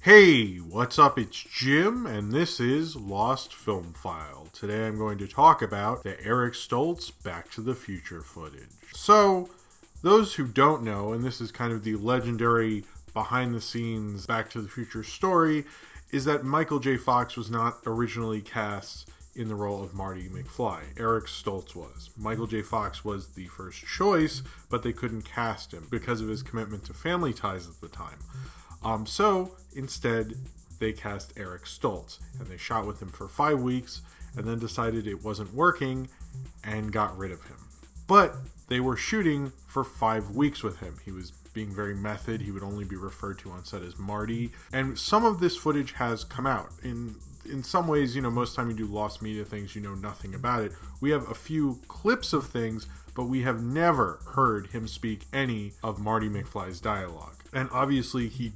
Hey, what's up? It's Jim, and this is Lost Film File. Today I'm going to talk about the Eric Stoltz Back to the Future footage. So, those who don't know, and this is kind of the legendary behind-the-scenes Back to the Future story, is that Michael J. Fox was not originally cast in the role of Marty McFly. Eric Stoltz was. Michael J. Fox was the first choice, but they couldn't cast him because of his commitment to Family Ties at the time. So instead, they cast Eric Stoltz, and they shot with him for 5 weeks, and then decided it wasn't working, and got rid of him. But they were shooting for 5 weeks with him. He was being very method. He would only be referred to on set as Marty. And some of this footage has come out. In some ways, most time you do lost media things, you know nothing about it. We have a few clips of things, but we have never heard him speak any of Marty McFly's dialogue. And obviously he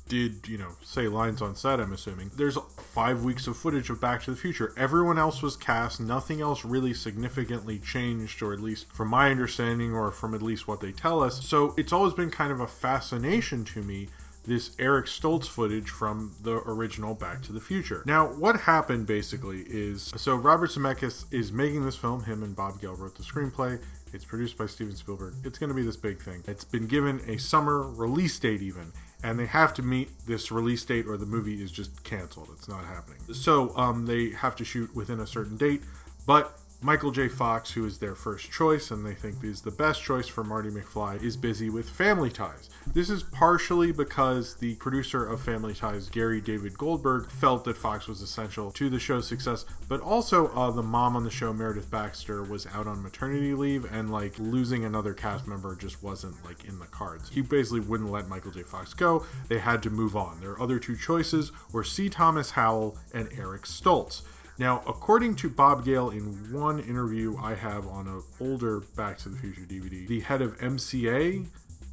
did, say lines on set, I'm assuming. There's 5 weeks of footage of Back to the Future. Everyone else was cast. Nothing else really significantly changed, or at least from my understanding, or from at least what they tell us. So it's always been kind of a fascination to me, this Eric Stoltz footage from the original Back to the Future. Now, what happened basically is, so Robert Zemeckis is making this film. Him and Bob Gale wrote the screenplay. It's produced by Steven Spielberg. It's going to be this big thing. It's been given a summer release date even, and they have to meet this release date or the movie is just canceled. It's not happening. So they have to shoot within a certain date, but Michael J. Fox, who is their first choice and they think is the best choice for Marty McFly, is busy with Family Ties. This is partially because the producer of Family Ties, Gary David Goldberg, felt that Fox was essential to the show's success, but also the mom on the show, Meredith Baxter, was out on maternity leave, and losing another cast member just wasn't in the cards. He basically wouldn't let Michael J. Fox go. They had to move on. Their other two choices were C. Thomas Howell and Eric Stoltz. Now, according to Bob Gale, in one interview I have on an older Back to the Future DVD, the head of MCA,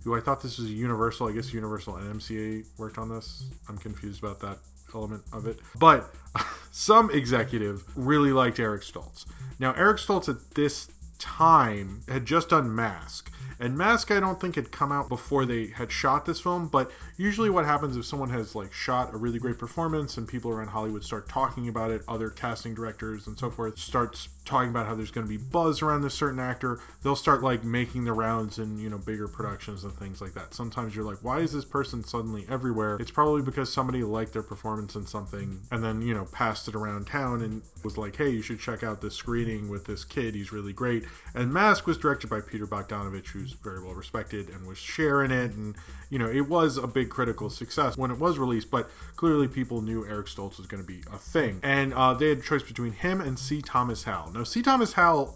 who I thought this was Universal, I guess Universal and MCA worked on this. I'm confused about that element of it. But some executive really liked Eric Stoltz. Now, Eric Stoltz at this time had just done Mask. And Mask, I don't think had come out before they had shot this film, but usually what happens if someone has shot a really great performance and people around Hollywood start talking about it, other casting directors and so forth starts talking about how there's going to be buzz around this certain actor, they'll start making the rounds in, bigger productions and things like that. Sometimes you're like, why is this person suddenly everywhere? It's probably because somebody liked their performance in something and then, passed it around town and was like, hey, you should check out this screening with this kid, he's really great. And Mask was directed by Peter Bogdanovich, who's very well respected, and was sharing it, and it was a big critical success when it was released, but clearly people knew Eric Stoltz was going to be a thing, and they had a choice between him and C. Thomas Howell. Now, C. Thomas Howell,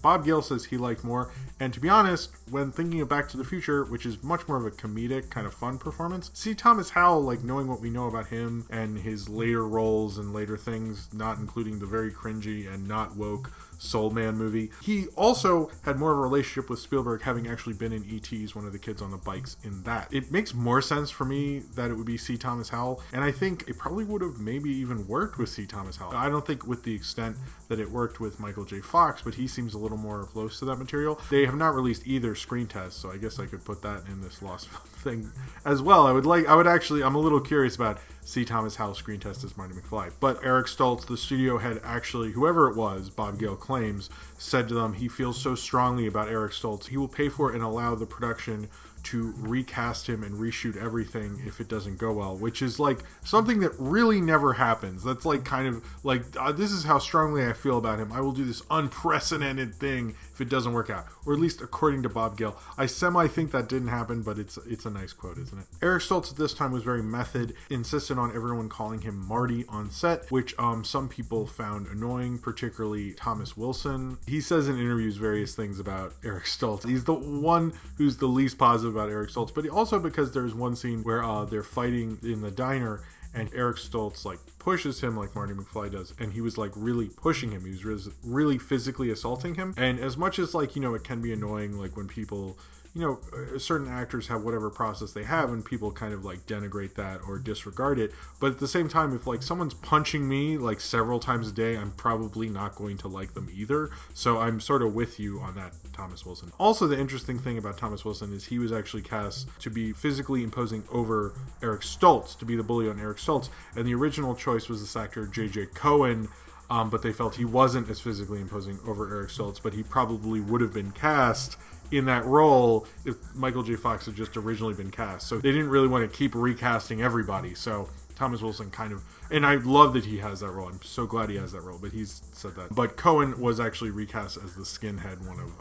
Bob Gale says he liked more, and to be honest, when thinking of Back to the Future, which is much more of a comedic kind of fun performance, C. Thomas Howell, knowing what we know about him and his later roles and later things, not including the very cringy and not woke Soul Man movie, he also had more of a relationship with Spielberg, having actually been in E.T.'s one of the kids on the bikes in that. It makes more sense for me that it would be C. Thomas Howell, and I think it probably would have maybe even worked with C. Thomas Howell. I don't think with the extent that it worked with Michael J. Fox, but he seems a little more close to that material. They have not released either screen test, so I guess I could put that in this Lost Film thing as well. I'm a little curious about C. Thomas Howell's screen test as Marty McFly. But Eric Stoltz, the studio head, actually, whoever it was, Bob Gale claims, said to them he feels so strongly about Eric Stoltz, he will pay for it and allow the production to recast him and reshoot everything if it doesn't go well, which is something that really never happens. That's this is how strongly I feel about him. I will do this unprecedented thing if it doesn't work out, or at least according to Bob Gale. I think that didn't happen, but it's a nice quote, isn't it? Eric Stoltz at this time was very method, insisted on everyone calling him Marty on set, which some people found annoying, particularly Thomas Wilson. He says in interviews various things about Eric Stoltz. He's the one who's the least positive about Eric Stoltz, but also because there's one scene where they're fighting in the diner and Eric Stoltz pushes him like Marty McFly does, and he was really pushing him. He was really physically assaulting him, and as much as it can be annoying when people you know, certain actors have whatever process they have, and people kind of like denigrate that or disregard it. But at the same time, if like someone's punching me like several times a day, I'm probably not going to like them either. So I'm sort of with you on that, Thomas Wilson. Also, the interesting thing about Thomas Wilson is he was actually cast to be physically imposing over Eric Stoltz, to be the bully on Eric Stoltz, and the original choice was this actor J.J. Cohen, but they felt he wasn't as physically imposing over Eric Stoltz, but he probably would have been cast in that role if Michael J. Fox had just originally been cast. So they didn't really want to keep recasting everybody, so Thomas Wilson kind of, and I love that he has that role. I'm so glad he has that role, but he's said that. But Cohen was actually recast as the skinhead, one of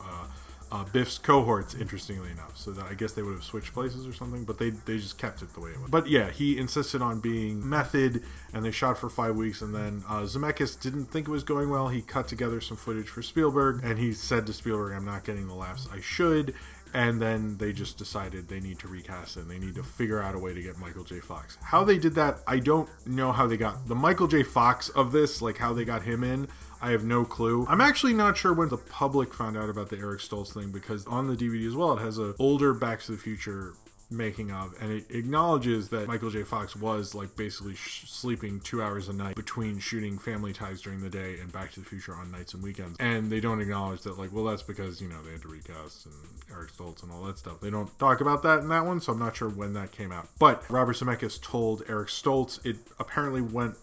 Biff's cohorts, interestingly enough. So that I guess they would have switched places or something, but they just kept it the way it was. But yeah, he insisted on being method, and they shot for 5 weeks, and then Zemeckis didn't think it was going well. He cut together some footage for Spielberg, and he said to Spielberg, I'm not getting the laughs I should. And then they just decided they need to recast it, and they need to figure out a way to get Michael J. Fox. How they did that, I don't know how they got the Michael J. Fox of this, like how they got him in. I have no clue. I'm actually not sure when the public found out about the Eric Stoltz thing, because on the DVD as well, it has an older Back to the Future making of, and it acknowledges that Michael J. Fox was like basically sleeping 2 hours a night between shooting Family Ties during the day and Back to the Future on nights and weekends. And they don't acknowledge that, like, well, that's because, you know, they had to recast and Eric Stoltz and all that stuff. They don't talk about that in that one, so I'm not sure when that came out. But Robert Zemeckis told Eric Stoltz it apparently went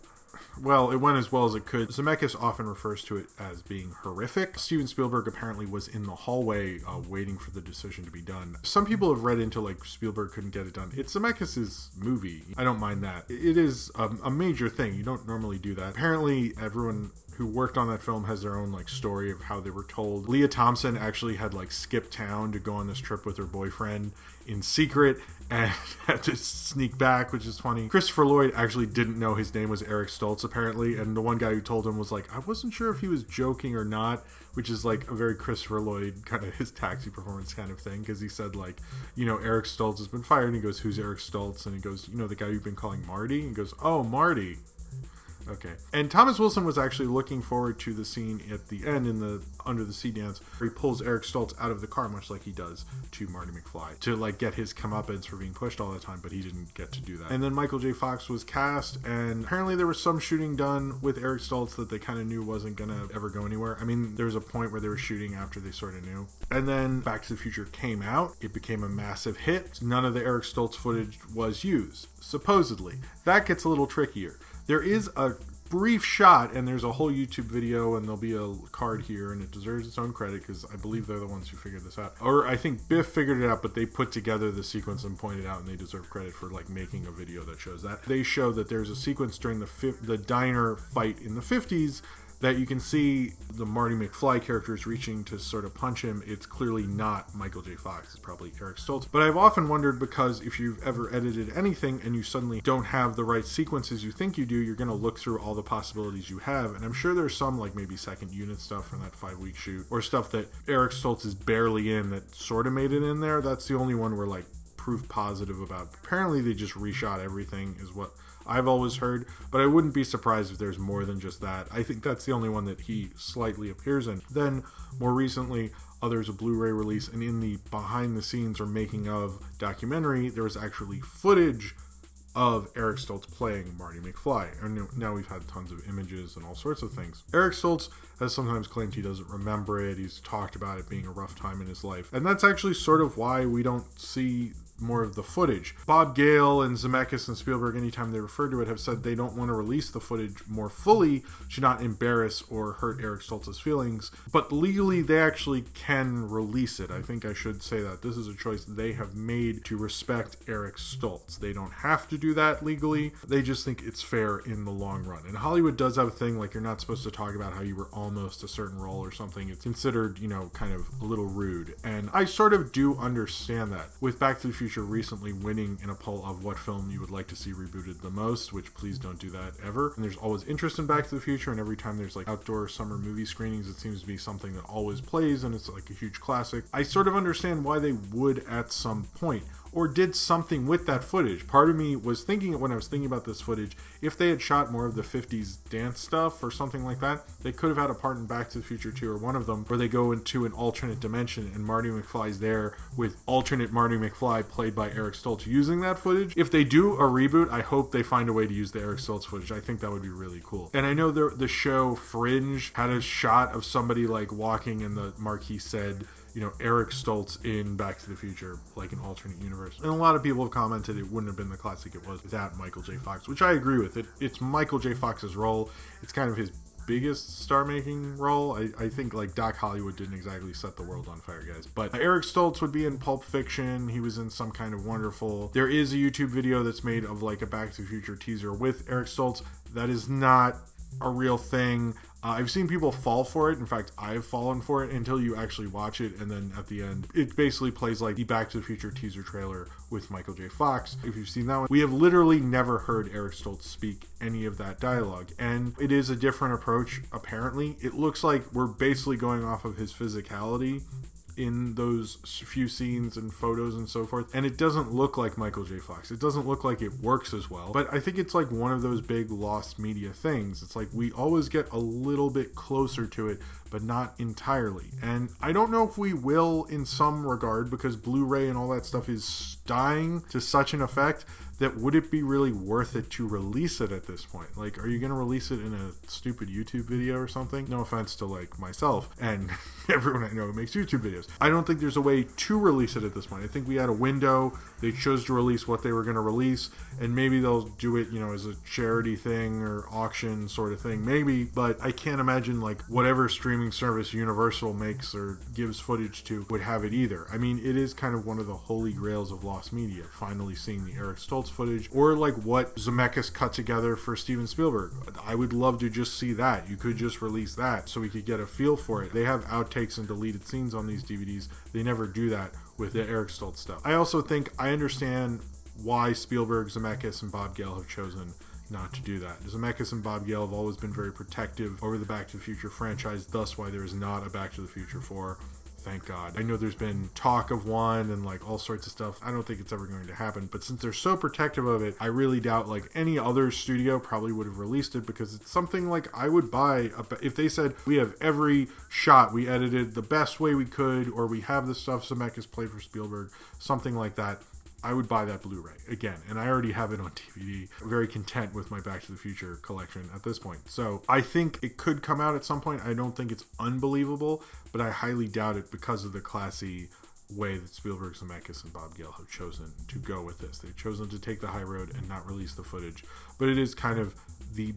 well, it went as well as it could. Zemeckis often refers to it as being horrific. Steven Spielberg apparently was in the hallway waiting for the decision to be done. Some people have read into like Spielberg couldn't get it done. It's Zemeckis' movie. I don't mind that. It is a major thing. You don't normally do that. Apparently everyone who worked on that film has their own like story of how they were told. Leah Thompson actually had like skipped town to go on this trip with her boyfriend in secret and had to sneak back, which is funny. Christopher Lloyd actually didn't know his name was Eric Stoltz apparently, and the one guy who told him was like, I wasn't sure if he was joking or not, which is like a very Christopher Lloyd kind of his Taxi performance kind of thing, because he said like, you know, Eric Stoltz has been fired, and he goes, who's Eric Stoltz? And he goes, you know, the guy you've been calling Marty? And he goes, oh, Marty. Okay. And Thomas Wilson was actually looking forward to the scene at the end in the Under the Sea dance where he pulls Eric Stoltz out of the car, much like he does to Marty McFly, to like get his comeuppance for being pushed all the time, but he didn't get to do that. And then Michael J. Fox was cast, and apparently there was some shooting done with Eric Stoltz that they kind of knew wasn't gonna ever go anywhere. I mean, there was a point where they were shooting after they sort of knew. And then Back to the Future came out. It became a massive hit. None of the Eric Stoltz footage was used, supposedly. That gets a little trickier. There is a brief shot, and there's a whole YouTube video, and there'll be a card here, and it deserves its own credit because I believe they're the ones who figured this out. Or I think Biff figured it out, but they put together the sequence and pointed out, and they deserve credit for like making a video that shows that. They show that there's a sequence during the diner fight in the 50s that you can see the Marty McFly character is reaching to sort of punch him. It's clearly not Michael J. Fox. It's probably Eric Stoltz. But I've often wondered, because if you've ever edited anything and you suddenly don't have the right sequences you think you do, you're going to look through all the possibilities you have. And I'm sure there's some like maybe second unit stuff from that 5-week shoot, or stuff that Eric Stoltz is barely in that sort of made it in there. That's the only one we're like proof positive about. Apparently they just reshot everything, is what I've always heard, but I wouldn't be surprised if there's more than just that. I think that's the only one that he slightly appears in. Then, more recently, there's a Blu-ray release, and in the behind the scenes or making of documentary, there was actually footage of Eric Stoltz playing Marty McFly. And now we've had tons of images and all sorts of things. Eric Stoltz has sometimes claimed he doesn't remember it. He's talked about it being a rough time in his life. And that's actually sort of why we don't see more of the footage. Bob Gale and Zemeckis and Spielberg, anytime they refer to it, have said they don't want to release the footage more fully to not embarrass or hurt Eric Stoltz's feelings, but legally they actually can release it. I think I should say that. This is a choice they have made to respect Eric Stoltz. They don't have to do that legally. They just think it's fair in the long run. And Hollywood does have a thing like you're not supposed to talk about how you were almost a certain role or something. It's considered, you know, kind of a little rude. And I sort of do understand that. With Back to the Future Future recently winning in a poll of what film you would like to see rebooted the most, which please don't do that ever. And there's always interest in Back to the Future, and every time there's like outdoor summer movie screenings, it seems to be something that always plays, and it's like a huge classic. I sort of understand why they would at some point, or did something with that footage. Part of me was thinking, when I was thinking about this footage, if they had shot more of the 50s dance stuff or something like that, they could have had a part in Back to the Future 2 or one of them where they go into an alternate dimension and Marty McFly's there with alternate Marty McFly played by Eric Stoltz using that footage. If they do a reboot, I hope they find a way to use the Eric Stoltz footage. I think that would be really cool. And I know the show Fringe had a shot of somebody like walking and the marquee said, you know, Eric Stoltz in Back to the Future, like an alternate universe. And a lot of people have commented it wouldn't have been the classic it was without Michael J. Fox, which I agree with. It's Michael J. Fox's role. It's kind of his biggest star-making role. I think like Doc Hollywood didn't exactly set the world on fire, guys. But Eric Stoltz would be in Pulp Fiction. He was in Some Kind of Wonderful. There is a YouTube video that's made of like a Back to the Future teaser with Eric Stoltz. That is not a real thing. I've seen people fall for it. In fact, I've fallen for it until you actually watch it, and then at the end, it basically plays like the Back to the Future teaser trailer with Michael J. Fox. If you've seen that one, we have literally never heard Eric Stoltz speak any of that dialogue, and it is a different approach, apparently. It looks like we're basically going off of his physicality in those few scenes and photos and so forth, and it doesn't look like Michael J. Fox. It doesn't look like it works as well, but I think it's like one of those big lost media things. It's like we always get a little bit closer to it, but not entirely, and I don't know if we will in some regard, because Blu-ray and all that stuff is dying to such an effect that would it be really worth it to release it at this point? Like, are you going to release it in a stupid YouTube video or something? No offense to like myself and everyone I know who makes YouTube videos. I don't think there's a way to release it at this point. I think we had a window. They chose to release what they were going to release, and maybe they'll do it, you know, as a charity thing or auction sort of thing, maybe, but I can't imagine like whatever streaming service Universal makes or gives footage to would have it either. I mean, it is kind of one of the holy grails of lost media, finally seeing the Eric Stoltz footage, or like what Zemeckis cut together for Steven Spielberg. I would love to just see that. You could just release that so we could get a feel for it. They have outtakes and deleted scenes on these DVDs. They never do that with the Eric Stoltz stuff. I also think I understand why Spielberg, Zemeckis, and Bob Gale have chosen not to do that. Zemeckis and Bob Gale have always been very protective over the Back to the Future franchise, thus why there is not a Back to the Future 4. Thank God. I know there's been talk of one and like all sorts of stuff. I don't think it's ever going to happen, but since they're so protective of it, I really doubt like any other studio probably would have released it, because it's something like I would buy if they said we have every shot we edited the best way we could, or we have the stuff Zemeckis played for Spielberg, something like that. I would buy that Blu-ray again, and I already have it on DVD. I'm very content with my Back to the Future collection at this point. So I think it could come out at some point. I don't think it's unbelievable, but I highly doubt it because of the classy way that Spielberg, Zemeckis, and Bob Gale have chosen to go with this. They've chosen to take the high road and not release the footage, but it is kind of the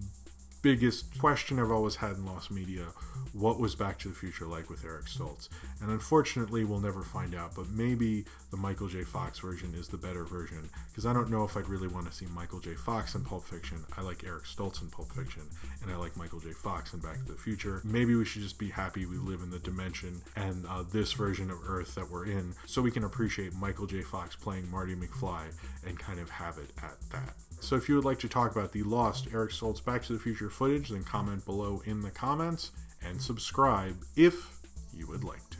biggest question I've always had in lost media. What was Back to the Future like with Eric Stoltz? And unfortunately, we'll never find out, but maybe the Michael J. Fox version is the better version, because I don't know if I'd really want to see Michael J. Fox in Pulp Fiction. I like Eric Stoltz in Pulp Fiction, and I like Michael J. Fox in Back to the Future. Maybe we should just be happy we live in the dimension and this version of Earth that we're in, so we can appreciate Michael J. Fox playing Marty McFly and kind of have it at that. So if you would like to talk about the lost Eric Stoltz Back to the Future footage, then comment below in the comments and subscribe if you would like to.